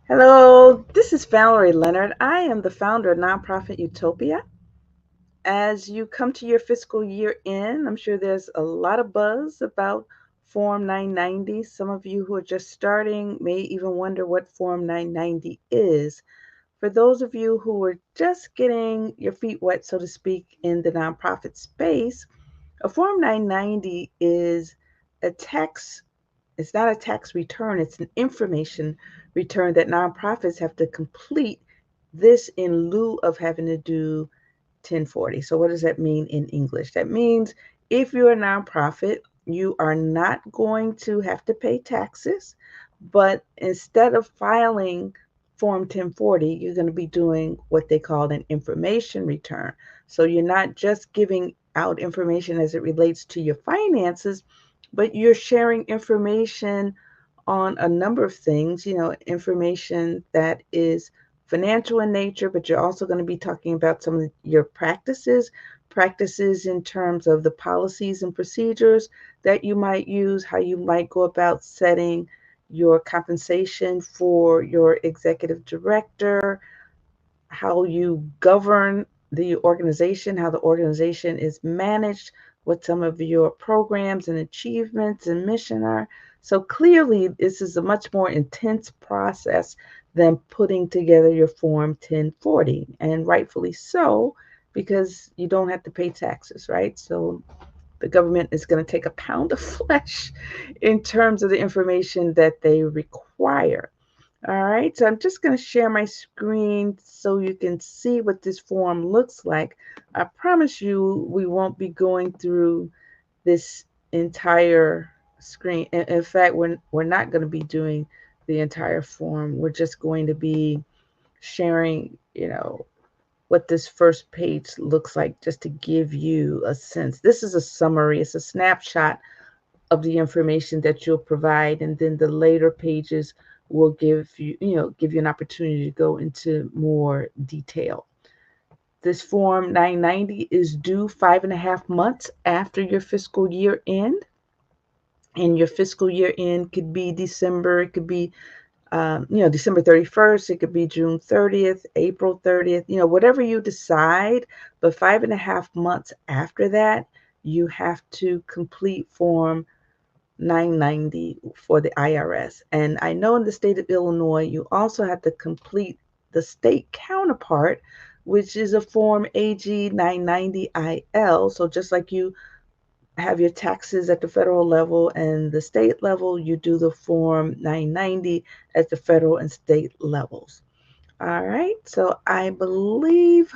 Hello, this is Valerie Leonard. I am the founder of Nonprofit Utopia. As you come to your fiscal year end, I'm sure there's a lot of buzz about Form 990. Some of you who are just starting may even wonder what Form 990 is. For those of you who are just getting your feet wet, so to speak, in the nonprofit space, a Form 990 is a tax it's not a tax return, it's an information return that nonprofits have to complete this in lieu of having to do 1040. So, what does that mean in English? That means if you're a nonprofit, you are not going to have to pay taxes, but instead of filing Form 1040, you're going to be doing what they call an information return. So, you're not just giving out information as it relates to your finances, but you're sharing information on a number of things, information that is financial in nature, but you're also going to be talking about some of your practices in terms of the policies and procedures that you might use, how you might go about setting your compensation for your executive director, how you govern the organization, how the organization is managed, what some of your programs and achievements and mission are. So clearly, this is a much more intense process than putting together your Form 1040, and rightfully so, because you don't have to pay taxes, right? So the government is going to take a pound of flesh in terms of the information that they require. All right, so I'm just going to share my screen so you can see what this form looks like. I promise you we won't be going through this entire screen. In fact, we're not going to be doing the entire form. We're just going to be sharing, what this first page looks like just to give you a sense. This is a summary, it's a snapshot of the information that you'll provide, and then the later pages will give you an opportunity to go into more detail. This Form 990 is due 5.5 months after your fiscal year end, and your fiscal year end could be December, it could be December 31st, it could be June 30th, April 30th, whatever you decide. But 5.5 months after that, you have to complete Form 990 for the IRS. And I know in the state of Illinois, you also have to complete the state counterpart, which is a Form AG 990IL. So just like you have your taxes at the federal level and the state level, you do the Form 990 at the federal and state levels. All right, so I believe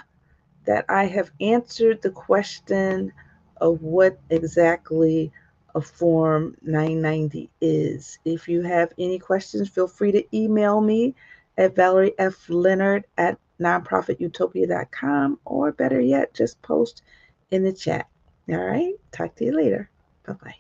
that I have answered the question of what exactly a Form 990 is. If you have any questions, feel free to email me at ValerieFLeonard at nonprofitutopia.com, or better yet, just post in the chat. All right, talk to you later. Bye bye.